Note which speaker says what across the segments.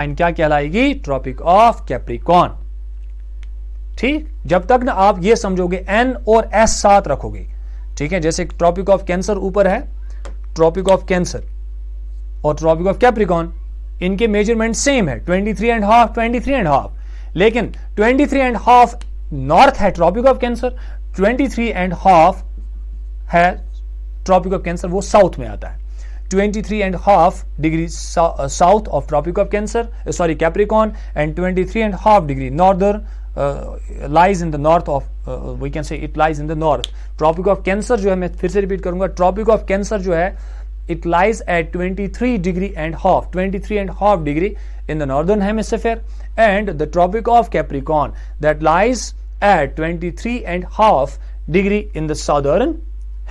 Speaker 1: Line क्या कहलाएगी? Tropic of Capricorn. ठीक, जब तक ना आप ये समझोगे एन और एस साथ रखोगे, ठीक है, जैसे ट्रॉपिक ऑफ कैंसर ऊपर है, ट्रॉपिक ऑफ कैंसर और ट्रॉपिक ऑफ कैप्रिकॉर्न, इनके मेजरमेंट सेम है 23.5 23.5, लेकिन 23.5 नॉर्थ है ट्रॉपिक ऑफ कैंसर, 23.5 है ट्रॉपिक ऑफ कैंसर, वो साउथ में आता है। 23.5 degree south of tropic of cancer, sorry capricorn, and 23.5 degree northern lies in the north of we can say it lies in the north. Tropic of cancer जो है, मैं फिर से repeat करूंगा, ट्रॉपिक ऑफ कैंसर जो है it lies at 23.5 degree in the northern hemisphere, and the tropic of Capricorn that lies at 23.5 degree in the southern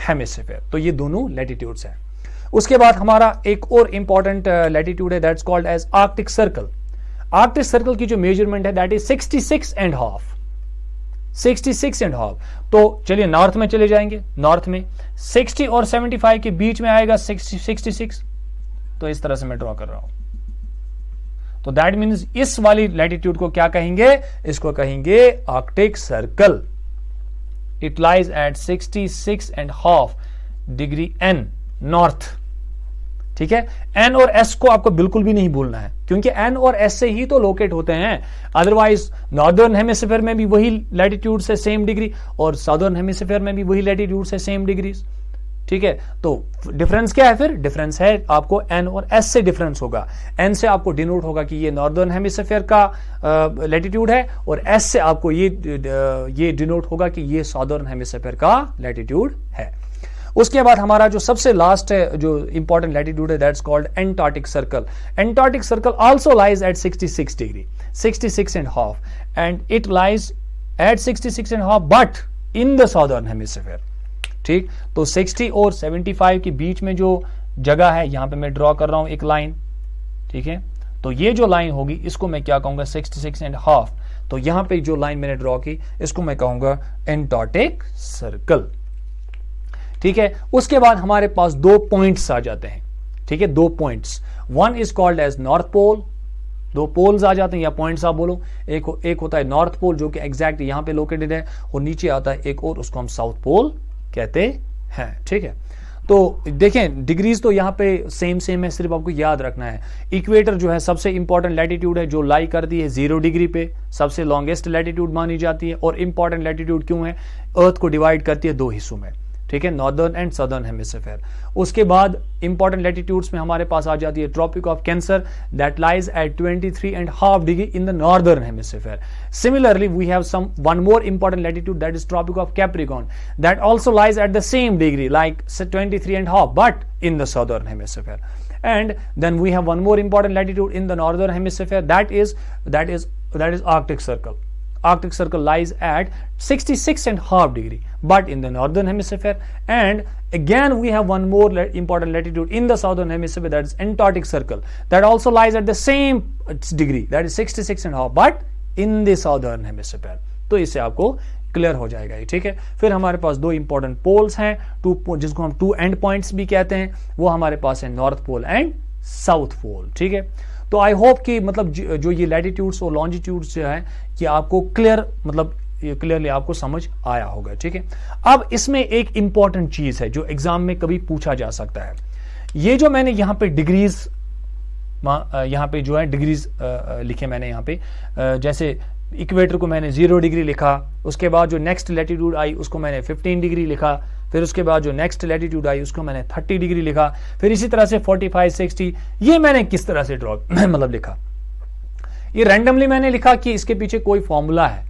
Speaker 1: hemisphere. तो ये दोनों लैटिट्यूड्स हैं। उसके बाद हमारा एक और इंपॉर्टेंट लैटिट्यूड है, that's called as arctic circle. Arctic circle की जो मेजरमेंट है दैट इज 66.5। 66.5। तो चलिए नॉर्थ में चले जाएंगे, नॉर्थ में 60 और 75 के बीच में आएगा 66। तो इस तरह से मैं ड्रॉ कर रहा हूं, तो दैट मीन्स इस वाली लैटिट्यूड को क्या कहेंगे? इसको कहेंगे arctic circle. It lies at 66.5 degree N north. ठीक है, एन और एस को आपको बिल्कुल भी नहीं भूलना है, क्योंकि एन और एस से ही तो लोकेट होते हैं, अदरवाइज नॉर्दर्न हेमिस्फीयर में भी वही लैटिट्यूड से सेम डिग्री और साउदर्न हेमिस्फीयर में भी वही लैटिट्यूड से सेम डिग्रीज। ठीक है, तो डिफरेंस क्या है? फिर डिफरेंस है आपको एन और एस से डिफरेंस होगा। एन से आपको डिनोट होगा कि ये नॉर्दर्न हेमिस्फीयर का लैटिट्यूड है, और एस से आपको ये डिनोट होगा कि ये साउदर्न हेमिस्फीयर का लैटिट्यूड है। उसके बाद हमारा जो सबसे लास्ट है, जो इंपॉर्टेंट लैटिट्यूड है, that's called Antarctic circle. Antarctic circle also lies eight 66 degree, 66.5, and it lies at 66.5 but in the southern hemisphere. ठीक, तो 60 और 75 के बीच में जो जगह है, यहां पे मैं ड्रॉ कर रहा हूं एक लाइन। ठीक है, तो ये जो लाइन होगी इसको मैं क्या कहूंगा? 66.5। तो यहां पे जो लाइन मैंने ड्रॉ की इसको मैं कहूंगा एंटार्क्टिक सर्कल। ठीक है, उसके बाद हमारे पास दो पॉइंट्स आ जाते हैं। ठीक है, दो points, one is called as north pole. दो पोल्स आ जाते हैं या पॉइंट्स आप बोलो। एक होता है नॉर्थ पोल जो कि एग्जैक्ट यहां पे लोकेटेड है, और नीचे आता है एक और, उसको हम साउथ पोल कहते हैं। ठीक है, तो देखें डिग्रीज तो यहां पे सेम है, सिर्फ आपको याद रखना है। इक्वेटर जो है सबसे इंपॉर्टेंट लैटिट्यूड है, जो लाई करती है 0 डिग्री पे, सबसे लॉन्गेस्ट लैटिट्यूड मानी जाती है, और इंपॉर्टेंट लैटिट्यूड क्यों है? अर्थ को डिवाइड करती है दो हिस्सों में। ठीक है, नॉर्दर्न एंड सदर्न हेमिस्फीयर। उसके बाद इंपॉर्टेंट लैटिट्यूड्स में हमारे पास आ जाती है tropic of cancer that lies at 23.5 degree in the northern hemisphere. Similarly we have one more important latitude that is tropic of capricorn that also lies at the same degree like 23.5 but in the southern hemisphere. And then we have one more important latitude in the northern hemisphere, that is Arctic Circle. Arctic Circle lies at 66.5 degree, but in the northern hemisphere. And again we have one more important latitude in the southern hemisphere, that is Antarctic Circle, that also lies at the same degree, that is 66.5, but in the southern hemisphere. तो इससे आपको clear हो जाएगा ये। ठीक है, फिर हमारे पास दो इंपॉर्टेंट पोल्स हैं, जिसको हम टू एंड पॉइंट्स भी कहते हैं, वो हमारे पास है north pole and south pole. ठीक है, तो आई होप कि मतलब जो ये लैटिट्यूड्स और लॉन्जिट्यूड्स जो है कि आपको क्लियरली आपको समझ आया होगा। ठीक है, अब इसमें एक इंपॉर्टेंट चीज है जो एग्जाम में कभी पूछा जा सकता है। ये जो मैंने यहाँ पे डिग्रीज, यहाँ पे जो है डिग्रीज लिखे मैंने यहाँ पे, जैसे इक्वेटर को मैंने 0 डिग्री लिखा, उसके बाद जो नेक्स्ट लैटिट्यूड आई उसको मैंने 15 डिग्री लिखा, फिर उसके बाद जो नेक्स्ट लैटिट्यूड आई उसको मैंने 30 डिग्री लिखा, फिर इसी तरह से 45, 60, ये मैंने किस तरह से ड्रॉ मतलब लिखा? ये रैंडमली मैंने लिखा कि इसके पीछे कोई फॉर्मूला है।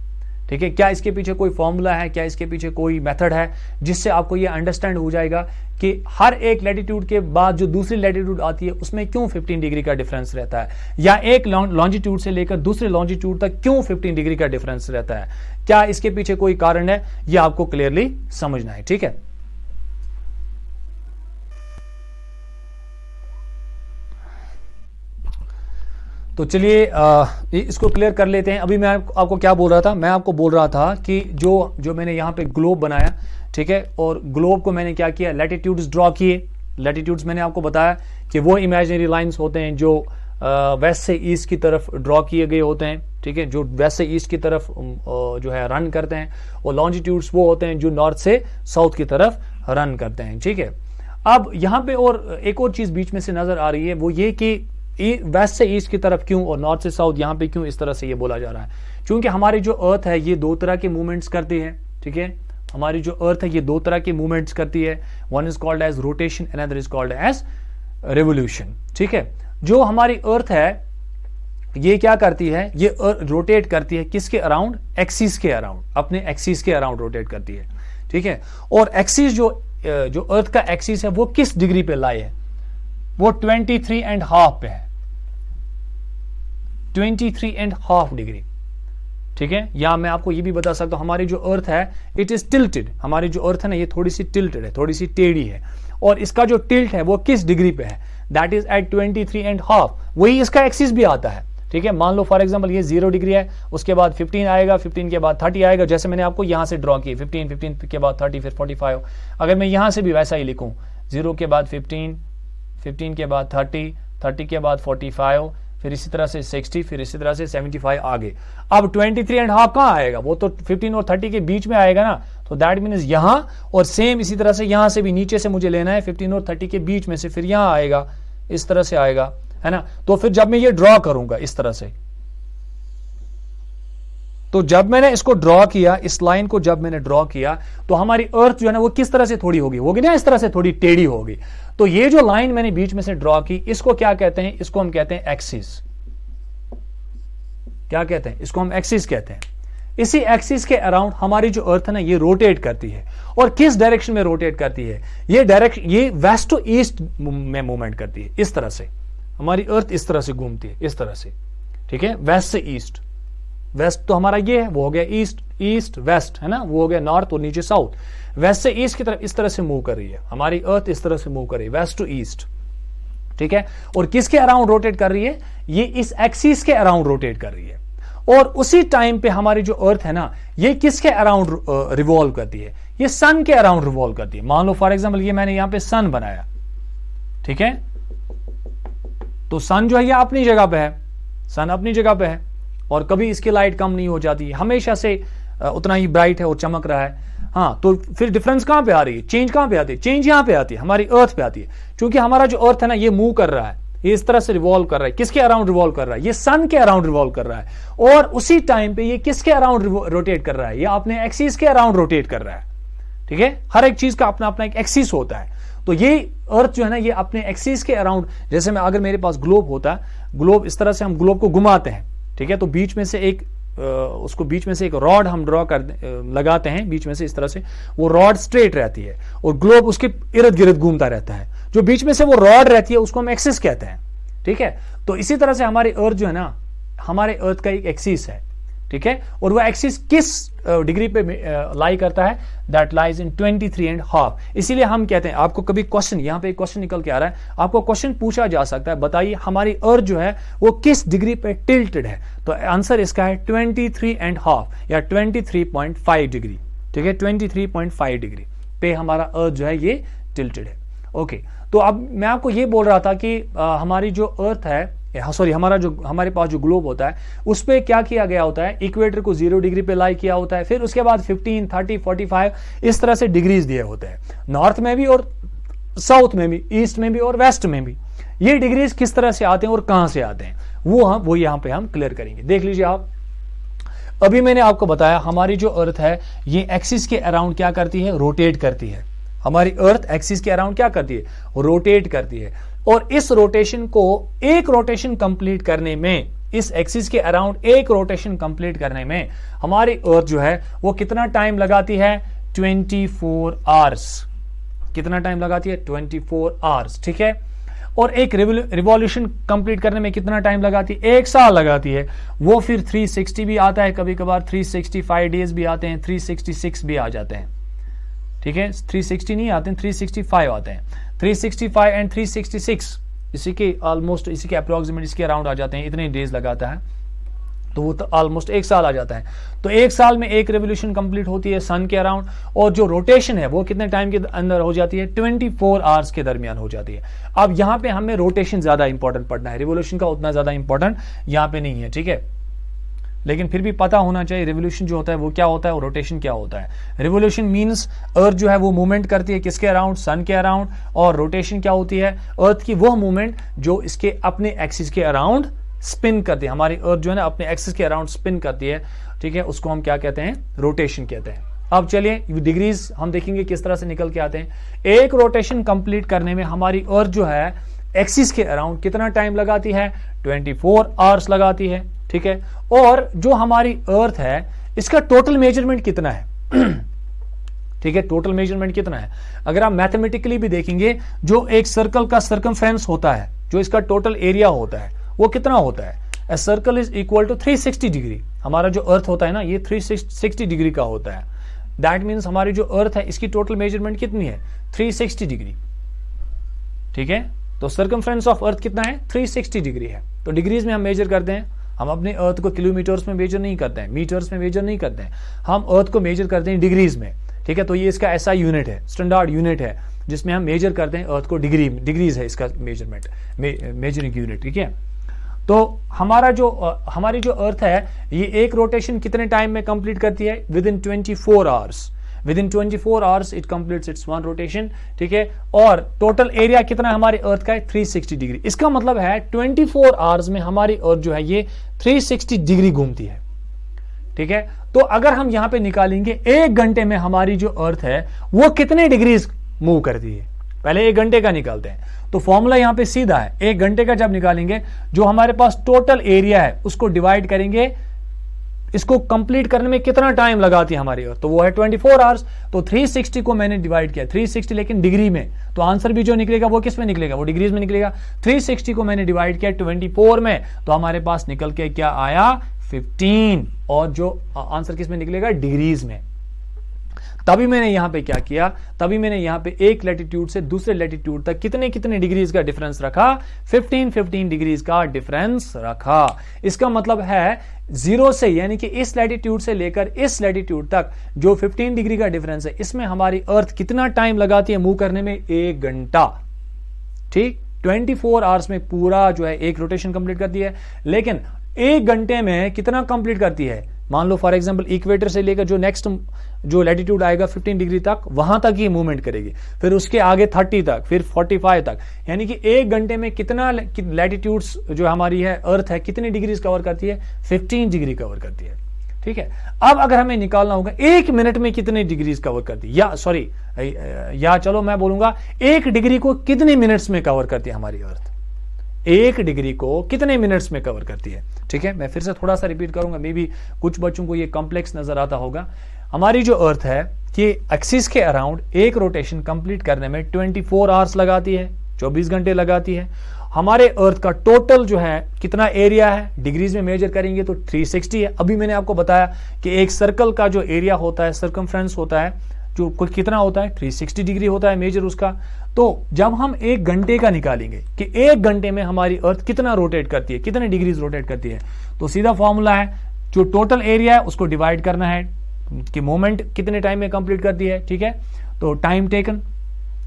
Speaker 1: ठीक है, क्या इसके पीछे कोई फॉर्मूला है, क्या इसके पीछे कोई मेथड है जिससे आपको ये अंडरस्टैंड हो जाएगा कि हर एक लैटिट्यूड के बाद जो दूसरी लैटिट्यूड आती है उसमें क्यों 15 डिग्री का डिफरेंस रहता है, या एक लॉन्जिट्यूड से लेकर दूसरे लॉन्जिट्यूड तक क्यों 15 डिग्री का डिफरेंस रहता है? क्या इसके पीछे कोई कारण है? ये आपको क्लियरली समझना है। ठीक है, तो चलिए इसको क्लियर कर लेते हैं। अभी मैं आपको क्या बोल रहा था? मैं आपको बोल रहा था कि जो मैंने यहाँ पे ग्लोब बनाया, ठीक है, और ग्लोब को मैंने क्या किया? लैटिट्यूड्स ड्रॉ किए। लैटिट्यूड्स मैंने आपको बताया कि वो इमेजिनरी लाइंस होते हैं जो वेस्ट से ईस्ट की तरफ ड्रॉ किए गए होते हैं, ठीक है, जो वेस्ट से ईस्ट की तरफ जो है रन करते हैं, और लॉन्जिट्यूड्स वो होते हैं जो नॉर्थ से साउथ की तरफ रन करते हैं, ठीक है। अब यहाँ पे और एक और चीज बीच में से नजर आ रही है, वो ये कि वेस्ट से ईस्ट की तरफ क्यों और नॉर्थ से साउथ यहाँ पे क्यों इस तरह से ये बोला जा रहा है, क्योंकि हमारी जो अर्थ है ये दो तरह के मूवमेंट्स करती है, ठीक है, हमारी जो अर्थ है ये दो तरह के मूवमेंट्स करती है, one is called as rotation, another is called as revolution, ठीक है। जो हमारी अर्थ है ये क्या करती है, ये रोटेट करती है किसके अराउंड, एक्सिस के अराउंड, अपने एक्सिस के अराउंड रोटेट करती है, ठीक है। और एक्सिस जो अर्थ का एक्सिस है वो किस डिग्री पे लाई है, वो 23.5 पे है, 23.5 डिग्री, ठीक है। या मैं आपको ये भी बता सकता हूं हमारी जो अर्थ है इट इज टिल्टेड, हमारी जो अर्थ है ना ये थोड़ी सी टिल्टेड है, थोड़ी सी टेढ़ी है, और इसका जो टिल्ट है वो किस डिग्री पे है, दैट इज एट 23.5, वही इसका एक्सिस भी आता है, ठीक है। मान लो फॉर एग्जांपल ये 0 डिग्री है, उसके बाद 15 आएगा, 15 के बाद 30 आएगा, जैसे मैंने आपको यहां से ड्रॉ किया, 15 के बाद 30, फिर 45। अगर मैं यहां से भी वैसा ही लिखूं, 0 के बाद 15 के बाद 30 के बाद 45, फिर इसी तरह से 60, फिर इसी तरह से 75 आगे। अब 23.5 कहां आएगा, वो तो 15 और 30 के बीच में आएगा ना, तो दैट मीन्स यहां, और सेम इसी तरह से यहां से भी नीचे से मुझे लेना है 15 और 30 के बीच में से, फिर यहां आएगा, इस तरह से आएगा, है ना। तो फिर जब मैं ये ड्रॉ करूंगा इस तरह से, तो जब मैंने इसको ड्रॉ किया, इस लाइन को जब मैंने ड्रॉ किया, तो हमारी अर्थ जो है ना वो किस तरह से थोड़ी होगी ना, इस तरह से थोड़ी टेढ़ी होगी। तो ये जो लाइन मैंने बीच में से ड्रॉ की, इसको क्या कहते हैं, इसको हम कहते हैं एक्सिस। क्या कहते हैं, इसको हम एक्सिस कहते हैं। इसी एक्सिस के अराउंड हमारी जो अर्थ है ना ये रोटेट करती है, और किस डायरेक्शन में रोटेट करती है, ये डायरेक्शन, ये वेस्ट टू ईस्ट में मूवमेंट करती है, इस तरह से हमारी अर्थ इस तरह से घूमती है, इस तरह से, ठीक है, वेस्ट से ईस्ट। वेस्ट तो हमारा ये है, वो हो गया ईस्ट, ईस्ट वेस्ट है ना, वो हो गया नॉर्थ और नीचे साउथ। वेस्ट से ईस्ट की तरफ इस तरह से मूव कर रही है हमारी अर्थ, इस तरह से मूव कर रही है वेस्ट टू ईस्ट, ठीक है। और किसके अराउंड रोटेट कर रही है, ये इस एक्सिस के अराउंड रोटेट कर रही है। और उसी टाइम पे हमारी जो अर्थ है ना ये किसके अराउंड रिवॉल्व करती है, ये सन के अराउंड रिवॉल्व करती है। मान लो फॉर एग्जांपल ये मैंने यहां पे सन बनाया, ठीक है, तो सन जो है ये अपनी जगह पे है, सन अपनी जगह पे है, और कभी इसकी लाइट कम नहीं हो जाती, हमेशा से उतना ही ब्राइट है और चमक रहा है। हाँ, तो फिर डिफरेंस कहां पे आ रही है, चेंज कहां पे आती है, चेंज यहां पे आती है, हमारी अर्थ पे आती है, क्योंकि हमारा जो अर्थ है ना ये मूव कर रहा है, ये इस तरह से रिवॉल्व कर रहा है, किसके अराउंड रिवॉल्व कर रहा है, ये सन के अराउंड रिवॉल्व कर रहा है। और उसी टाइम पे ये किसके अराउंड रोटेट कर रहा है, ये अपने एक्सिस के अराउंड रोटेट कर रहा है, ठीक है। हर एक चीज का अपना अपना एक एक्सिस होता है। तो ये अर्थ जो है ना ये अपने एक्सिस के अराउंड, जैसे मैं अगर मेरे पास ग्लोब होता है, ग्लोब इस तरह से हम ग्लोब को घुमाते हैं, ठीक है, तो बीच में से एक उसको बीच में से एक रॉड हम ड्रॉ कर लगाते हैं बीच में से, इस तरह से वो रॉड स्ट्रेट रहती है और ग्लोब उसके इर्द गिर्द घूमता रहता है। जो बीच में से वो रॉड रहती है उसको हम एक्सिस कहते हैं, ठीक है। तो इसी तरह से हमारी अर्थ जो है ना, हमारे अर्थ का एक एक्सिस है, ठीक है, और वो एक्सिस किस डिग्री पे लाई करता है, दैट लाइज इन 23.5। इसीलिए हम कहते हैं, आपको कभी क्वेश्चन, यहां पे एक क्वेश्चन निकल के आ रहा है, आपको क्वेश्चन पूछा जा सकता है, बताइए हमारी अर्थ जो है वो किस डिग्री पे टिल्टेड है, तो आंसर इसका है 23.5 या 23.5 डिग्री, ठीक है, 23.5 डिग्री पे हमारा अर्थ जो है ये टिल्टेड है। ओके, तो अब मैं आपको ये बोल रहा था कि हमारी जो अर्थ है, सॉरी, हमारे पास जो ग्लोब होता है उस पर क्या किया गया होता है, इक्वेटर को 0 डिग्री पे लाई किया होता है, फिर उसके बाद 15, 30, 45 इस तरह से डिग्रीज दिए होते हैं, नॉर्थ में भी और साउथ में भी, ईस्ट में भी और वेस्ट में भी। ये डिग्रीज किस तरह से आते हैं और कहां से आते हैं वो यहां पे हम क्लियर करेंगे। देख लीजिए आप, अभी मैंने आपको बताया हमारी जो अर्थ है ये एक्सिस के अराउंड क्या करती है, रोटेट करती है। हमारी अर्थ एक्सिस के अराउंड क्या करती है, रोटेट करती है। और इस रोटेशन को, एक रोटेशन कंप्लीट करने में, इस एक्सिस के अराउंड एक रोटेशन कंप्लीट करने में हमारी अर्थ जो है वो कितना टाइम लगाती है, 24 आवर्स। कितना टाइम लगाती है, 24 आवर्स, ठीक है। और एक रिवॉल्यूशन कंप्लीट करने में कितना टाइम लगाती है, 1 साल लगाती है। वो फिर 360 भी आता है, कभी कभार 365 डेज भी आते हैं, 366 भी आ जाते हैं, ठीक है। 360 नहीं आते हैं, 365 आते हैं। 365 एंड 366 इसी के ऑलमोस्ट, इसी के अप्रोक्सीमेट, इसके अराउंड आ जाते हैं, इतने डेज लगाता है तो वो तो ऑलमोस्ट 1 साल आ जाता है। तो 1 साल में एक रेवोल्यूशन कंप्लीट होती है सन के अराउंड, और जो रोटेशन है वो कितने टाइम के अंदर हो जाती है, 24 आवर्स के दरमियान हो जाती है। अब यहां पे हमें रोटेशन ज्यादा इंपॉर्टेंट पड़ना है, रिवोल्यूशन का उतना ज्यादा इंपॉर्टेंट यहां पे नहीं है, ठीक है। लेकिन फिर भी पता होना चाहिए रिवोल्यूशन जो होता है वो क्या होता है और रोटेशन क्या होता है। रिवोल्यूशन मींस अर्थ जो है वो मूवमेंट करती है किसके अराउंड, सन के अराउंड, और रोटेशन क्या होती है, अर्थ की वो मूवमेंट जो इसके अपने एक्सिस के अराउंड स्पिन करती है। हमारी अर्थ जो है ना अपने एक्सिस के अराउंड स्पिन करती है, ठीक है, उसको हम क्या कहते हैं, रोटेशन कहते हैं। अब चलिए डिग्रीज हम देखेंगे किस तरह से निकल के आते हैं। एक रोटेशन कंप्लीट करने में हमारी अर्थ जो है एक्सिस के अराउंड कितना टाइम लगाती है, 24 आवर्स लगाती है, ठीक है। और जो हमारी अर्थ है इसका टोटल मेजरमेंट कितना है ठीक है, टोटल मेजरमेंट कितना है, अगर आप मैथमेटिकली भी देखेंगे, जो एक सर्कल का सर्कमफ्रेंस होता है, जो इसका टोटल एरिया होता है वो कितना होता है, a circle is equal to 360 degree. हमारा जो अर्थ होता है ना ये 360 डिग्री का होता है। दैट मीन्स हमारी जो अर्थ है इसकी टोटल मेजरमेंट कितनी है, 360 डिग्री, ठीक है। तो सर्कमफ्रेंस ऑफ अर्थ कितना है, 360 डिग्री है। तो डिग्रीज में हम मेजर करते हैं, हम अपने अर्थ को किलोमीटर्स में मेजर नहीं करते हैं, मीटर्स में मेजर नहीं करते हैं, हम अर्थ को मेजर करते हैं डिग्रीज में, ठीक है। तो ये इसका ऐसा यूनिट है, स्टैंडर्ड यूनिट है जिसमें हम मेजर करते हैं अर्थ को, डिग्रीज है इसका मेजरमेंट, मेजरिंग यूनिट, ठीक है। तो हमारी जो अर्थ है ये एक रोटेशन कितने टाइम में कंप्लीट करती है, with in 24 hours. With in 24 hours it completes it's one rotation, ठीक है। और टोटल एरिया कितना है हमारी अर्थ का है, 360 डिग्री। इसका मतलब है 24 आवर्स में हमारी अर्थ जो है ये 360 डिग्री घूमती है, ठीक है। तो अगर हम यहां पे निकालेंगे 1 घंटे में हमारी जो अर्थ है वो कितने डिग्रीज मूव करती है, पहले 1 घंटे का निकालते हैं। तो फॉर्मूला यहां पे सीधा है, 1 घंटे का जब निकालेंगे जो हमारे पास टोटल एरिया है उसको डिवाइड करेंगे, इसको कंप्लीट करने में कितना टाइम लगाती है हमारी अर्थ, तो वो है 24 आवर्स। तो 360 को मैंने डिवाइड किया, 360 लेकिन डिग्री में, तो आंसर भी जो निकलेगा वो किस में निकलेगा, वो डिग्रीज में निकलेगा। 360 को मैंने डिवाइड किया 24 में, तो हमारे पास निकल के क्या आया, 15, और जो आंसर किस में निकलेगा, डिग्रीज में। तभी मैंने यहां पे क्या किया, तभी मैंने यहां पे एक लैटिट्यूड से दूसरे लैटिट्यूड तक कितने कितने डिग्रीज का डिफरेंस रखा, 15 डिग्रीज का डिफरेंस रखा। इसका मतलब है 0 से, यानी कि इस लैटिट्यूड से लेकर इस लैटिट्यूड तक जो 15 डिग्री का डिफरेंस है, इसमें हमारी अर्थ कितना टाइम लगाती है मूव करने में, 1 घंटा, ठीक। 24 आवर्स में पूरा जो है एक रोटेशन कंप्लीट करती है, लेकिन 1 घंटे में कितना कंप्लीट करती है, मान लो फॉर एग्जांपल इक्वेटर से लेकर जो नेक्स्ट जो लैटिट्यूड आएगा 15 डिग्री तक, वहां तक ये मूवमेंट करेगी, फिर उसके आगे 30 तक, फिर 45 तक, यानी कि 1 घंटे में कितना लैटिट्यूड्स जो हमारी है अर्थ है कितनी डिग्रीज कवर करती है, 15 डिग्री कवर करती है, ठीक है। अब अगर हमें निकालना होगा 1 मिनट में कितने डिग्रीज कवर करती है, या सॉरी या चलो मैं बोलूंगा 1 डिग्री को कितने मिनट्स में कवर करती है हमारी अर्थ, 1 डिग्री को कितने मिनट्स में कवर करती है, ठीक है। मैं फिर से थोड़ा सा रिपीट करूंगा, मे बी कुछ बच्चों को ये कॉम्प्लेक्स नजर आता होगा। हमारी जो अर्थ है ये एक्सिस के अराउंड एक रोटेशन कंप्लीट करने में 24 आवर्स लगाती है, 24 घंटे लगाती है। हमारे अर्थ का टोटल जो है कितना एरिया है, डिग्रीज में मेजर करेंगे तो 360 है। अभी मैंने आपको बताया कि एक सर्कल का जो एरिया होता है, सर्कमफ्रेंस होता है, जो कितना होता है, 360 डिग्री होता है मेजर उसका। तो जब हम 1 घंटे का निकालेंगे कि 1 घंटे में हमारी अर्थ कितना रोटेट करती है, कितने डिग्रीज रोटेट करती है, तो सीधा फॉर्मूला है, जो टोटल एरिया है उसको डिवाइड करना है कि मोमेंट कितने टाइम में कंप्लीट करती है, ठीक है। तो time taken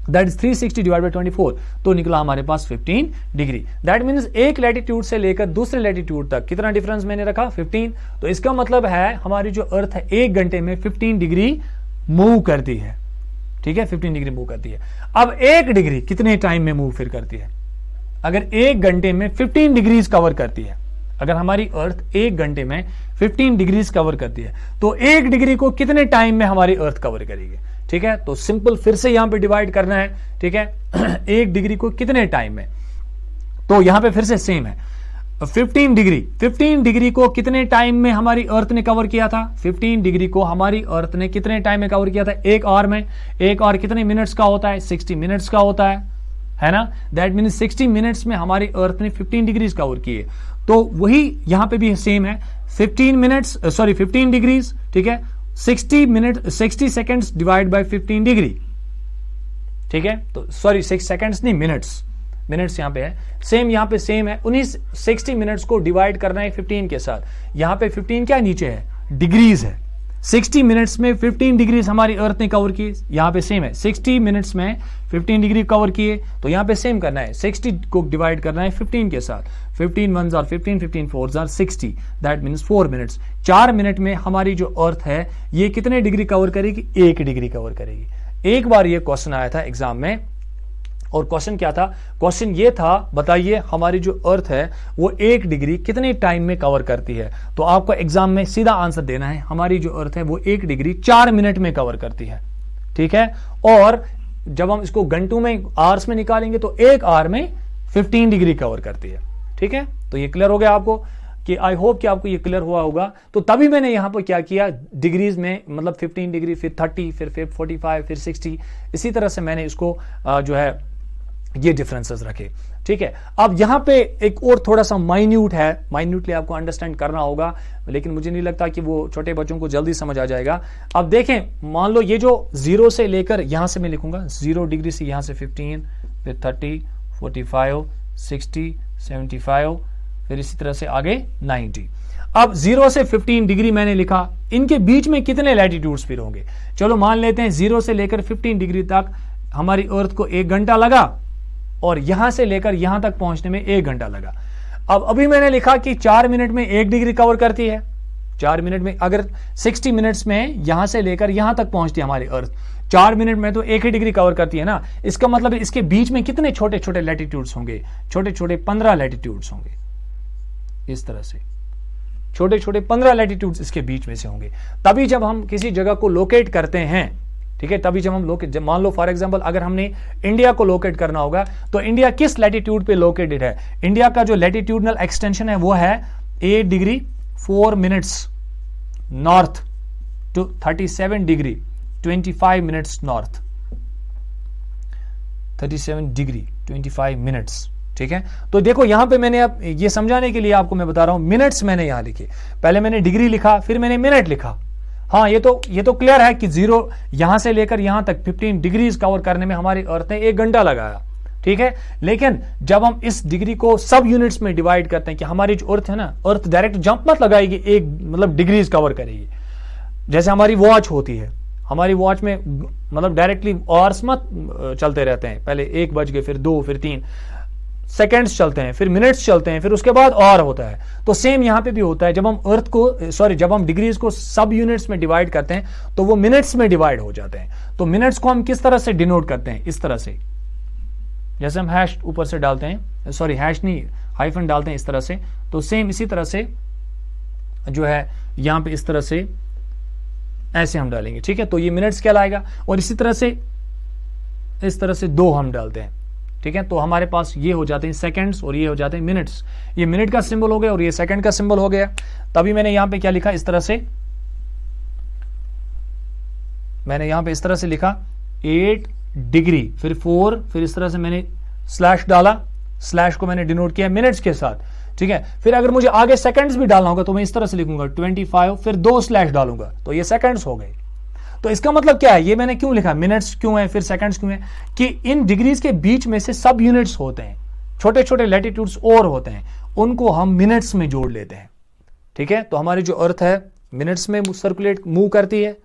Speaker 1: that is 360 divide by 24, तो निकला हमारे पास 15 डिग्री। दैट मीन्स एक लैटिट्यूड से लेकर दूसरे लैटिट्यूड तक कितना डिफरेंस मैंने रखा, 15। तो इसका मतलब है हमारी जो अर्थ है 1 घंटे में 15 डिग्री मूव करती है, ठीक है, 15 डिग्री मूव करती है। अब 1 डिग्री कितने टाइम में मूव फिर करती है, अगर 1 घंटे में 15 डिग्रीज कवर करती है, अगर हमारी अर्थ 1 घंटे में 15 डिग्रीज कवर करती है, तो 1 डिग्री को कितने टाइम में हमारी अर्थ कवर करेगी, ठीक है। तो सिंपल फिर से यहां पे डिवाइड करना है, ठीक है 1 डिग्री को कितने टाइम में, तो यहां पे फिर से सेम है 15 डिग्री को कितने टाइम में हमारी अर्थ ने कवर किया था, 15 डिग्री को हमारी अर्थ ने कितने टाइम में कवर किया था, 1 आवर में। 1 आवर कितने मिनट्स का होता है, 60 मिनट्स का होता है ना। दैट मीन्स 60 मिनट्स में हमारी अर्थ ने 15 डिग्रीज कवर किए। तो वही यहां पे भी सेम है, 15 डिग्रीज, ठीक है, 60 सेकेंड्स डिवाइड बाय 15 डिग्री, ठीक है। तो सॉरी 6 सेकेंड्स नहीं, मिनट्स, मिनट्स यहाँ पे है, सेम यहाँ पे सेम है। उन्हीं 60 मिनट्स को डिवाइड करना है 15 के साथ। यहाँ पे 15 क्या नीचे है, डिग्रीज है। 60 मिनट्स में 15 डिग्रीज हमारी अर्थ ने कवर की, यहाँ पे सेम है। 60 मिनट्स में 15 डिग्री कवर किए, तो यहाँ पे सेम करना है, 60 को डिवाइड करना है 15 के साथ। 15 1s are 15, 15 4s are 60, that means 4 minutes. 4 minute में हमारी जो अर्थ है ये कितने डिग्री कवर करेगी, 1 डिग्री कवर करेगी। एक बार ये क्वेश्चन आया था एग्जाम में, और क्वेश्चन क्या था, क्वेश्चन ये था बताइए हमारी जो अर्थ है वो 1 डिग्री कितने टाइम में कवर करती है। तो आपको एग्जाम में सीधा आंसर देना है, हमारी जो अर्थ है वो 1 डिग्री 4 मिनट में कवर करती है, ठीक है। और जब हम इसको घंटों में, आवर्स में निकालेंगे तो 1 आवर में 15 डिग्री कवर करती है, ठीक है। तो ये क्लियर हो गया आपको, कि आई होप कि आपको ये क्लियर हुआ होगा। तो तभी मैंने यहां पर क्या किया, डिग्रीज में मतलब 15 डिग्री, फिर 30, फिर 45, फिर 60, इसी तरह से मैंने इसको जो है ये डिफरेंसेस रखे, ठीक है। अब यहां पे एक और थोड़ा सा माइन्यूट है, माइन्यूटली आपको अंडरस्टैंड करना होगा, लेकिन मुझे नहीं लगता कि वो छोटे बच्चों को जल्दी समझ आ जाएगा। अब देखें, मान लो ये जो 0 से लेकर यहां से मैं लिखूंगा 0 डिग्री से यहां से 15, फिर 30, 45, 60, 75, फिर इसी तरह से आगे 90। अब 0 से 15 डिग्री मैंने लिखा, इनके बीच में कितने लैटिट्यूड्स फिर होंगे। चलो मान लेते हैं 0 से लेकर 15 डिग्री तक हमारी अर्थ को 1 घंटा लगा, और यहां से लेकर यहां तक पहुंचने में 1 घंटा लगा। अब अभी मैंने लिखा कि 4 मिनट में 1 डिग्री कवर करती है। 4 मिनट में, अगर 60 मिनट्स में यहां से लेकर यहां तक पहुंचती है हमारी अर्थ, 4 मिनट में तो 1 ही डिग्री कवर करती है ना। इसका मतलब इसके बीच में कितने छोटे छोटे लैटिट्यूड्स होंगे, छोटे छोटे 15 लैटिट्यूड्स होंगे। इस तरह से छोटे छोटे 15 लैटिट्यूड्स इसके बीच में से होंगे। तभी जब हम किसी जगह को लोकेट करते हैं, ठीक है, तभी जब हम लोकेट, मान लो फॉर एग्जांपल अगर हमने इंडिया को लोकेट करना होगा, तो इंडिया किस लैटिट्यूड पे लोकेटेड है। इंडिया का जो लैटिट्यूडनल एक्सटेंशन है वो है 8 degree 4 minutes north to 37 degree 25 minutes north, 37 degree 25 minutes, ठीक है। तो देखो यहां पे मैंने, अब ये समझाने के लिए आपको मैं बता रहा हूं, मिनट्स मैंने यहां लिखे, पहले मैंने डिग्री लिखा, फिर मैंने मिनट लिखा। हाँ, ये तो क्लियर है कि 0 यहां से लेकर यहां तक 15 डिग्रीज कवर करने में हमारी अर्थ ने 1 घंटा लगाया, ठीक है। लेकिन जब हम इस डिग्री को सब यूनिट्स में डिवाइड करते हैं, कि हमारी जो अर्थ है ना, अर्थ डायरेक्ट जंप मत लगाएगी, एक मतलब डिग्रीज कवर करेगी। जैसे हमारी वॉच होती है, हमारी वॉच में मतलब डायरेक्टली आवर्स मत चलते रहते हैं, पहले 1 बज गए, फिर 2, फिर 3 सेकेंड्स चलते हैं, फिर मिनट्स चलते हैं, फिर उसके बाद और होता है। तो सेम यहां पे भी होता है, जब हम अर्थ को, सॉरी, जब हम डिग्रीज को सब यूनिट्स में डिवाइड करते हैं तो वो मिनट्स में डिवाइड हो जाते हैं। तो मिनट्स को हम किस तरह से डिनोट करते हैं, इस तरह से, जैसे हम हैश ऊपर से डालते हैं, सॉरी हैश नहीं, हाइफन डालते हैं इस तरह से। तो सेम इसी तरह से जो है यहां पे इस तरह से ऐसे हम डालेंगे, ठीक है। तो ये मिनट्स कहलाएगा, और इसी तरह से इस तरह से 2 हम डालते हैं, ठीक है। तो हमारे पास ये हो जाते हैं सेकंड्स और ये हो जाते हैं मिनट्स। ये मिनट का सिंबल हो गया और ये सेकंड का सिंबल हो गया। तभी मैंने यहां पे क्या लिखा, इस तरह से मैंने यहां पे इस तरह से लिखा 8 डिग्री, फिर 4, फिर इस तरह से मैंने स्लैश डाला, स्लैश को मैंने डिनोट किया मिनट्स के साथ, ठीक है। फिर अगर मुझे आगे सेकंड्स भी डालना होगा तो मैं इस तरह से लिखूंगा 25, फिर 2 स्लैश डालूंगा, तो ये सेकंड्स हो गए। तो इसका मतलब क्या है, ये मैंने क्यों लिखा, मिनट्स क्यों है, फिर सेकंड्स क्यों है, कि इन डिग्रीज के बीच में से सब यूनिट्स होते हैं, छोटे छोटे लैटिट्यूड्स और होते हैं, उनको हम मिनट्स में जोड़ लेते हैं, ठीक है। तो हमारी जो अर्थ है मिनट्स में सर्कुलेट मूव करती है,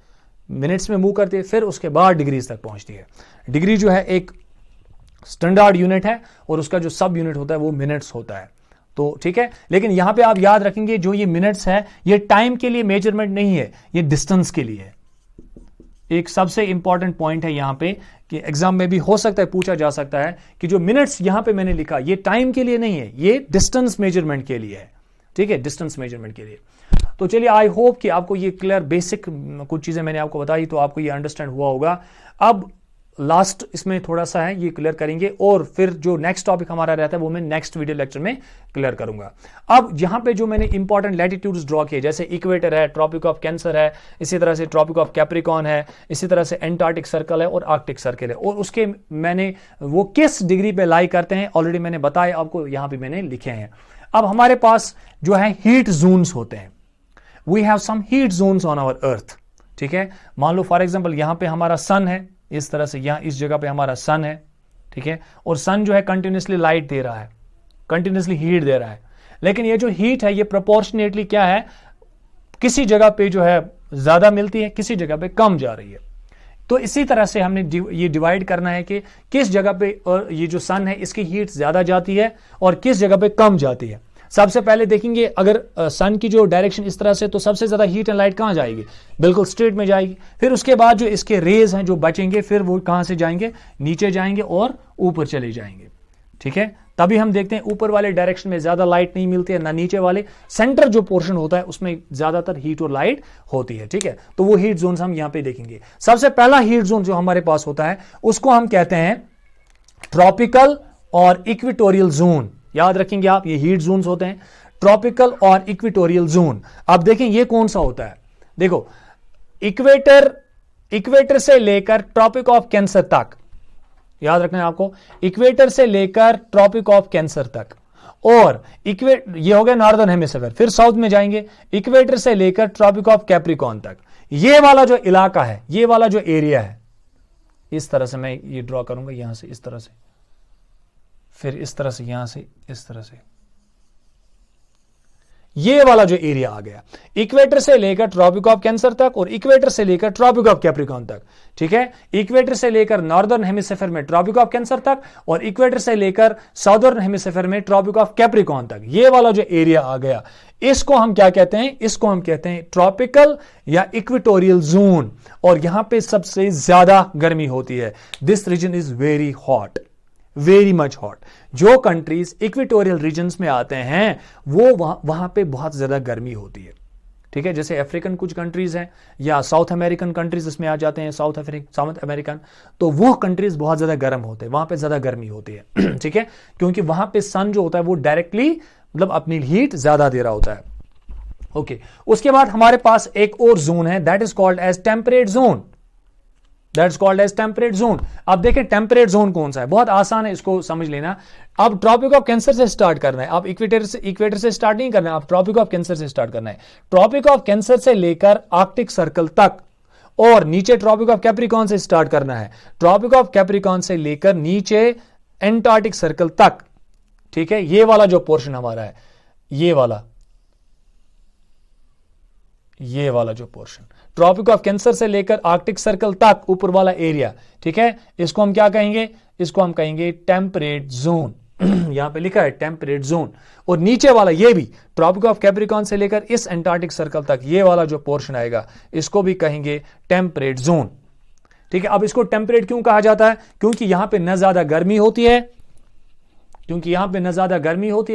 Speaker 1: मिनट्स में मूव करती है, फिर उसके बाद डिग्रीज तक पहुंचती है। डिग्री जो है एक स्टैंडर्ड यूनिट है, और उसका जो सब यूनिट होता है वो मिनट्स होता है। तो ठीक है, लेकिन यहां पे आप याद रखेंगे जो ये मिनट्स है ये टाइम के लिए मेजरमेंट नहीं है, ये डिस्टेंस के लिए है। एक सबसे इंपॉर्टेंट पॉइंट है यहां पे, कि एग्जाम में भी हो सकता है पूछा जा सकता है कि जो मिनट्स यहां पे मैंने लिखा ये टाइम के लिए नहीं है, ये डिस्टेंस मेजरमेंट के लिए है, ठीक है, डिस्टेंस मेजरमेंट के लिए। तो चलिए, आई होप कि आपको ये क्लियर, बेसिक कुछ चीजें मैंने आपको बताई तो आपको ये अंडरस्टैंड हुआ होगा। अब लास्ट इसमें थोड़ा सा है, ये क्लियर करेंगे, और फिर जो नेक्स्ट टॉपिक हमारा रहता है वो मैं नेक्स्ट वीडियो लेक्चर में क्लियर करूंगा। अब यहां पे जो मैंने इंपॉर्टेंट लैटिट्यूड्स ड्रॉ किए, जैसे इक्वेटर है, ट्रॉपिक ऑफ कैंसर है, इसी तरह से ट्रॉपिक ऑफ कैप्रिकॉन है, इसी तरह से एंटार्क्टिक सर्कल है और आर्कटिक सर्कल है, और उसके मैंने वो किस डिग्री पे लाई करते हैं ऑलरेडी मैंने बताया आपको, यहां पे मैंने लिखे हैं। अब हमारे पास जो है हीट जोन्स होते हैं, we have some heat zones on our earth, ठीक है। मान लो फॉर एग्जांपल यहां पे हमारा सन है, इस तरह से, यहां इस जगह पे हमारा सन है, ठीक ठीक है, और सन जो है कंटिन्यूसली लाइट दे रहा है, कंटिन्यूसली हीट दे रहा है, लेकिन ये जो हीट है ये प्रोपोर्शनेटली क्या है, किसी जगह पे जो है ज्यादा मिलती है, किसी जगह पे कम जा रही है। तो इसी तरह से हमने ये डिवाइड करना है कि किस जगह पे और ये जो सन है इसकी हीट ज्यादा जाती है और किस जगह पे कम जाती है। सबसे पहले देखेंगे अगर सन की जो डायरेक्शन इस तरह से, तो सबसे ज्यादा हीट एंड लाइट कहां जाएगी, बिल्कुल स्ट्रेट में जाएगी। फिर उसके बाद जो इसके रेज हैं जो बचेंगे फिर वो कहां से जाएंगे, नीचे जाएंगे और ऊपर चले जाएंगे। ठीक है, तभी हम देखते हैं ऊपर वाले डायरेक्शन में ज्यादा लाइट नहीं मिलती है, ना नीचे वाले, सेंटर जो पोर्शन होता है उसमें ज्यादातर हीट और लाइट होती है। ठीक है, तो वो हीट जोन हम यहां पे देखेंगे। सबसे पहला हीट जोन जो हमारे पास होता है उसको हम कहते हैं ट्रॉपिकल और इक्वेटोरियल जोन। याद रखेंगे आप, ये हीट जोन्स होते हैं, ट्रॉपिकल और इक्वेटोरियल जोन। अब देखें ये कौन सा होता है, देखो इक्वेटर से लेकर ट्रॉपिक ऑफ कैंसर तक, याद रखना है आपको, इक्वेटर से लेकर ट्रॉपिक ऑफ कैंसर तक, और ये हो गया नॉर्दर्न हेमिस्फीयर। फिर साउथ में जाएंगे, इक्वेटर से लेकर ट्रॉपिक ऑफ कैप्रिकॉर्न तक। ये वाला जो इलाका है, ये वाला जो एरिया है, इस तरह से मैं ये ड्रॉ करूंगा, यहां से इस तरह से, फिर इस तरह से, यहां से इस तरह से, ये वाला जो एरिया आ गया, इक्वेटर से लेकर ट्रॉपिक ऑफ कैंसर तक और इक्वेटर से लेकर ट्रॉपिक ऑफ कैप्रिकॉर्न तक। ठीक है, इक्वेटर से लेकर नॉर्दर्न हेमिस्फीयर में ट्रॉपिक ऑफ कैंसर तक और इक्वेटर से लेकर साउदर्न हेमिस्फीयर में ट्रॉपिक ऑफ कैप्रिकॉर्न तक। ये वाला जो एरिया आ गया, इसको हम क्या कहते हैं, इसको हम कहते हैं ट्रॉपिकल या इक्वेटोरियल जोन, और यहां पे सबसे ज्यादा गर्मी होती है। This region is very hot, very much hot. जो कंट्रीज इक्वेटोरियल रीजन्स में आते हैं वो वहां पे बहुत ज्यादा गर्मी होती है। ठीक है, जैसे अफ्रीकन कुछ कंट्रीज हैं या साउथ अमेरिकन कंट्रीज इसमें आ जाते हैं, साउथ अमेरिकन, तो वो कंट्रीज बहुत ज्यादा गर्म होते हैं, वहां पे ज्यादा गर्मी होती है। ठीक है, क्योंकि वहां पे सन जो होता है वो डायरेक्टली मतलब अपनी हीट ज्यादा दे रहा होता है। ओके, उसके बाद हमारे पास एक और जोन है, that is called as temperate zone, that's called as temperate zone. अब देखें टेम्परेट जोन कौन सा है, बहुत आसान है इसको समझ लेना। अब ट्रॉपिक ऑफ कैंसर से स्टार्ट करना है, आप इक्वेटर से स्टार्ट नहीं करना है, आप ट्रॉपिक ऑफ कैंसर से स्टार्ट करना है। ट्रॉपिक ऑफ कैंसर से लेकर आर्कटिक सर्कल तक, और नीचे ट्रॉपिक ऑफ कैप्रिकॉर्न से स्टार्ट करना है, ट्रॉपिक ऑफ कैप्रिकॉर्न से लेकर नीचे एंटार्क्टिक सर्कल तक। ठीक है, ये वाला जो पोर्शन हमारा है, ये वाला जो पोर्शन, ट्रॉपिक ऑफ कैंसर से लेकर आर्कटिक सर्कल तक ऊपर वाला एरिया। ठीक है, इसको हम क्या कहेंगे, इसको हम कहेंगे टेम्परेट जोन। यहां पे लिखा है टेम्परेट जोन। और नीचे वाला ये भी ट्रॉपिक ऑफ कैप्रिकॉर्न से लेकर इस एंटार्क्टिक सर्कल तक, ये वाला जो पोर्शन आएगा इसको भी कहेंगे टेम्परेट जोन। ठीक है, अब इसको टेम्परेट क्यों कहा जाता है, क्योंकि यहां पे न ज्यादा गर्मी होती है,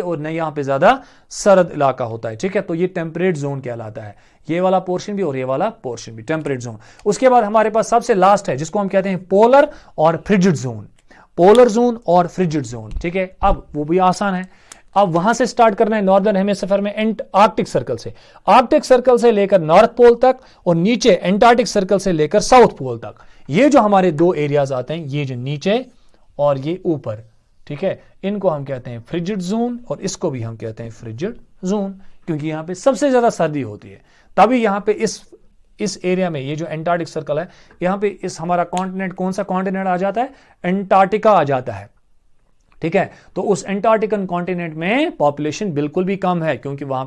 Speaker 1: और न यहां पे ज्यादा सर्द इलाका होता है। ठीक है, तो ये टेम्परेट जोन कहलाता है, ये वाला पोर्शन भी और ये वाला पोर्शन भी टेम्परेट जोन। उसके बाद हमारे पास सबसे लास्ट है जिसको हम कहते हैं पोलर और फ्रिजिड जोन, पोलर जोन और फ्रिजिड जोन। ठीक है, अब वो भी आसान है, अब वहां से स्टार्ट करना है नॉर्दर्न हेमिस्फीयर में आर्कटिक सर्कल से, आर्कटिक सर्कल से लेकर नॉर्थ पोल तक, और नीचे एंटार्क्टिक सर्कल से लेकर साउथ पोल तक। ये जो हमारे दो एरियाज आते हैं, ये जो नीचे और ये ऊपर, ठीक है, इनको हम कहते हैं फ्रिजिड जोन, और इसको भी हम कहते हैं फ्रिजिड जोन, क्योंकि यहां पे सबसे ज्यादा सर्दी होती है। तभी यहां पे इस एरिया में, ये जो एंटार्क्टिक सर्कल है, यहां पे इस हमारा कॉन्टिनेंट, कौन सा कॉन्टिनेंट आ जाता है, एंटार्क्टिका आ जाता है। ठीक है, तो उस एंटार्क्टिकन कॉन्टिनेंट में पॉपुलेशन बिल्कुल भी कम है, क्योंकि वहां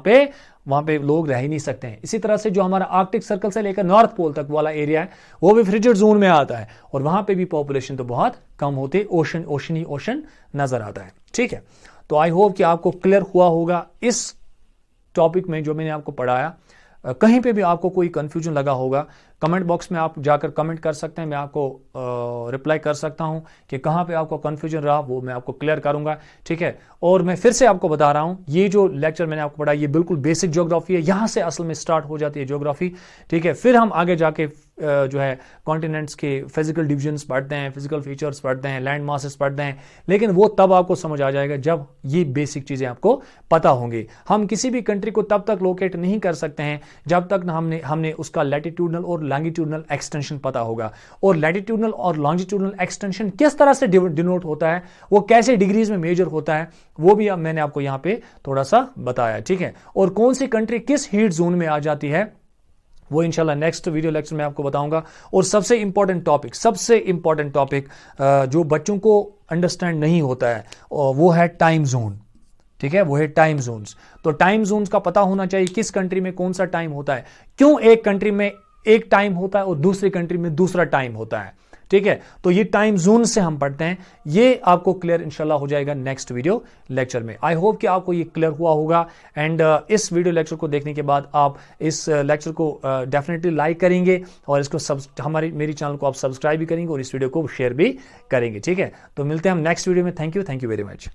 Speaker 1: पे लोग रह ही नहीं सकते हैं। इसी तरह से जो हमारा आर्कटिक सर्कल से लेकर नॉर्थ पोल तक वाला एरिया है वो भी फ्रिजिड जोन में आता है, और वहां पे भी पॉपुलेशन तो बहुत कम होती है, ओशन नजर आता है। ठीक है, तो आई होप कि आपको क्लियर हुआ होगा इस टॉपिक में जो मैंने आपको पढ़ाया। कहीं पे भी आपको कोई कंफ्यूजन लगा होगा, कमेंट बॉक्स में आप जाकर कमेंट कर सकते हैं, मैं आपको रिप्लाई कर सकता हूं कि कहां पे आपको कंफ्यूजन रहा, वो मैं आपको क्लियर करूंगा। ठीक है, और मैं फिर से आपको बता रहा हूं, ये जो लेक्चर मैंने आपको पढ़ा ये बिल्कुल बेसिक ज्योग्राफी है, यहां से असल में स्टार्ट हो जाती है ज्योग्राफी। ठीक है, फिर हम आगे जाके जो है कॉन्टिनेंट्स के फिजिकल डिविजन्स पढ़ते हैं, फिजिकल फीचर्स पढ़ते हैं, लैंड मासेस पढ़ते हैं, लेकिन वो तब आपको समझ आ जाएगा जब ये बेसिक चीजें आपको पता होंगी। हम किसी भी कंट्री को तब तक लोकेट नहीं कर सकते हैं जब तक हमने उसका लैटिट्यूडनल और लॉन्गिट्यूडनल एक्सटेंशन पता होगा, और लैटिट्यूडनल और लॉन्जिट्यूडनल एक्सटेंशन किस तरह से डिनोट होता है, वो कैसे डिग्रीज में मेजर होता है, वो भी अब मैंने आपको यहां पे थोड़ा सा बताया। ठीक है, और कौन सी कंट्री किस हीट जोन में आ जाती है वो इंशाल्लाह नेक्स्ट वीडियो लेक्चर में आपको बताऊंगा। और सबसे इंपॉर्टेंट टॉपिक जो बच्चों को अंडरस्टैंड नहीं होता है वो है टाइम जोन। ठीक है, वो है टाइम जोन्स। तो टाइम जोन्स का पता होना चाहिए, किस कंट्री में कौन सा टाइम होता है, क्यों एक कंट्री में एक टाइम होता है और दूसरी कंट्री में दूसरा टाइम होता है। ठीक है, तो ये टाइम जोन से हम पढ़ते हैं, ये आपको क्लियर इंशाल्लाह हो जाएगा नेक्स्ट वीडियो लेक्चर में। आई होप कि आपको ये क्लियर हुआ होगा। एंड इस वीडियो लेक्चर को देखने के बाद आप इस लेक्चर को डेफिनेटली लाइक करेंगे और इसको मेरी चैनल को आप सब्सक्राइब भी करेंगे और इस वीडियो को शेयर भी करेंगे। ठीक है, तो मिलते हैं हम नेक्स्ट वीडियो में। Thank you very much.